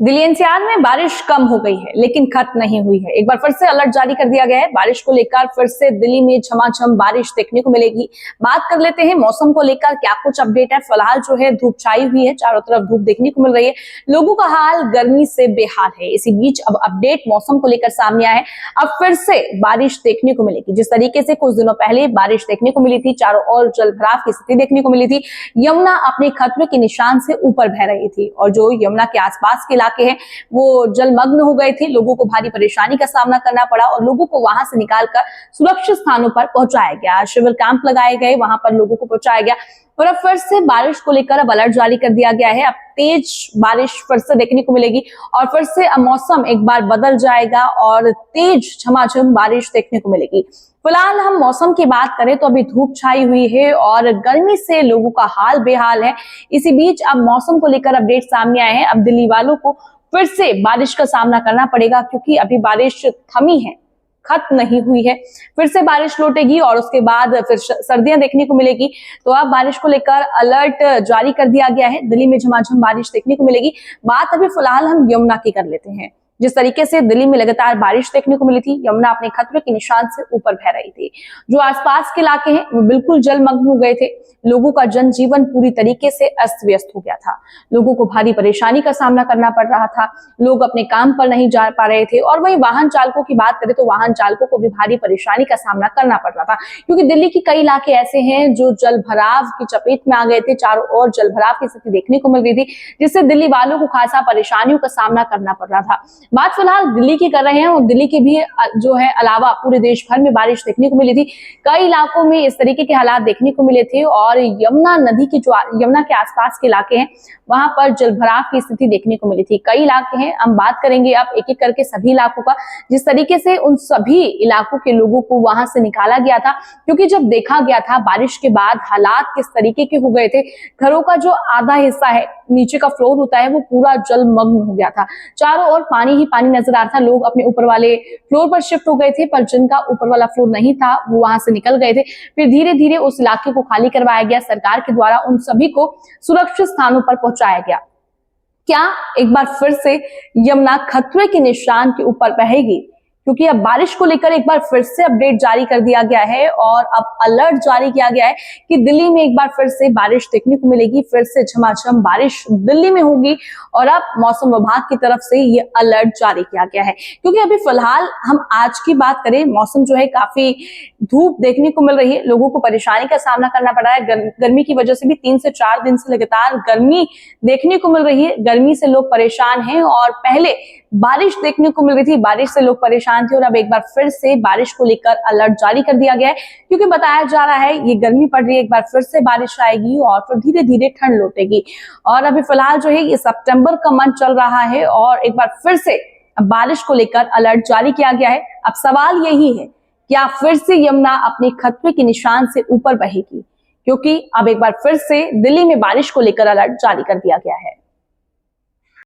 Delhi NCR में बारिश कम हो गई है लेकिन खत्म नहीं हुई है। एक बार फिर से अलर्ट जारी कर दिया गया है। बारिश को लेकर फिर से दिल्ली में झमाझम बारिश देखने को मिलेगी। बात कर लेते हैं मौसम को लेकर क्या कुछ अपडेट है। फिलहाल जो है धूप छाई हुई है, चारों तरफ धूप देखने को मिल रही है। लोगों का हाल गर्मी से बेहाल है। इसी बीच अब अपडेट मौसम को लेकर सामने आया है। अब फिर से बारिश देखने को मिलेगी। जिस तरीके से कुछ दिनों पहले बारिश देखने को मिली थी, चारों ओर जलभराव की स्थिति देखने को मिली थी, यमुना अपने खतरे के निशान से ऊपर बह रही थी और जो यमुना के आसपास के इलाके हैं वो जलमग्न हो गए थे। लोगों को भारी परेशानी का सामना करना पड़ा और लोगों को वहां से निकालकर सुरक्षित स्थानों पर पहुंचाया गया। शिविर कैंप लगाए गए, वहां पर लोगों को पहुंचाया गया और अब फिर से बारिश को लेकर अब अलर्ट जारी कर दिया गया है। अब तेज बारिश फिर से देखने को मिलेगी और फिर से अब मौसम एक बार बदल जाएगा और तेज झमाझम बारिश देखने को मिलेगी। फिलहाल हम मौसम की बात करें तो अभी धूप छाई हुई है और गर्मी से लोगों का हाल बेहाल है। इसी बीच अब मौसम को लेकर अपडेट सामने आए हैं। अब दिल्ली वालों को फिर से बारिश का सामना करना पड़ेगा क्योंकि अभी बारिश थमी है, खत्म नहीं हुई है। फिर से बारिश लौटेगी और उसके बाद फिर सर्दियां देखने को मिलेगी। तो अब बारिश को लेकर अलर्ट जारी कर दिया गया है। दिल्ली में झमाझम बारिश देखने को मिलेगी। बात अभी फिलहाल हम यमुना की कर लेते हैं। जिस तरीके से दिल्ली में लगातार बारिश देखने को मिली थी, यमुना अपने खतरे के निशान से ऊपर बह रही थी। जो आसपास के इलाके हैं वो बिल्कुल जलमग्न हो गए थे। लोगों का जनजीवन पूरी तरीके से अस्त व्यस्त हो गया था। लोगों को भारी परेशानी का सामना करना पड़ रहा था। लोग अपने काम पर नहीं जा पा रहे थे और वहीं वाहन चालकों की बात करें तो वाहन चालकों को भी भारी परेशानी का सामना करना पड़ रहा था क्योंकि दिल्ली के कई इलाके ऐसे हैं जो जलभराव की चपेट में आ गए थे। चारों ओर जलभराव की स्थिति देखने को मिल रही थी जिससे दिल्ली वालों को खासा परेशानियों का सामना करना पड़ रहा था। बात फिलहाल दिल्ली की कर रहे हैं और दिल्ली के भी जो है अलावा पूरे देश भर में बारिश देखने को मिली थी। कई इलाकों में इस तरीके के हालात देखने को मिले थे और यमुना नदी की जो यमुना के आसपास के इलाके हैं वहां पर जलभराव की स्थिति देखने को मिली थी। कई इलाके हैं, हम बात करेंगे अब एक एक करके सभी इलाकों का। जिस तरीके से उन सभी इलाकों के लोगों को वहां से निकाला गया था क्योंकि जब देखा गया था बारिश के बाद हालात किस तरीके के हो गए थे। घरों का जो आधा हिस्सा है, नीचे का फ्लोर होता है, वो पूरा जलमग्न हो गया था। चारों ओर पानी ही पानी नजर आ रहा था। लोग अपने ऊपर वाले फ्लोर पर शिफ्ट हो गए थे पर जिनका ऊपर वाला फ्लोर नहीं था वो वहां से निकल गए थे। फिर धीरे धीरे उस इलाके को खाली करवाया गया। सरकार के द्वारा उन सभी को सुरक्षित स्थानों पर पहुंचाया गया। क्या एक बार फिर से यमुना खतरे के निशान के ऊपर बहेगी? क्योंकि अब बारिश को लेकर एक बार फिर से अपडेट जारी कर दिया गया है और अब अलर्ट जारी किया गया है कि दिल्ली में एक बार फिर से बारिश देखने को मिलेगी। फिर से झमाझम बारिश दिल्ली में होगी और अब मौसम विभाग की तरफ से ये अलर्ट जारी किया गया है क्योंकि अभी फिलहाल हम आज की बात करें, मौसम जो है काफी धूप देखने को मिल रही है। लोगों को परेशानी का सामना करना पड़ रहा है। गर्मी की वजह से भी 3 से 4 दिन से लगातार गर्मी देखने को मिल रही है। गर्मी से लोग परेशान हैं और पहले बारिश देखने को मिल रही थी, बारिश से लोग परेशान थे और अब एक बार फिर से बारिश को लेकर अलर्ट जारी कर दिया गया है क्योंकि बताया जा रहा है ये गर्मी पड़ रही है, एक बार फिर से बारिश आएगी और फिर धीरे धीरे ठंड लौटेगी। और अभी फिलहाल जो है ये सितंबर का मंथ चल रहा है और एक बार फिर से बारिश को लेकर अलर्ट जारी किया गया है। अब सवाल यही है, क्या फिर से यमुना अपने खतरे के निशान से ऊपर बहेगी? क्योंकि अब एक बार फिर से दिल्ली में बारिश को लेकर अलर्ट जारी कर दिया गया है।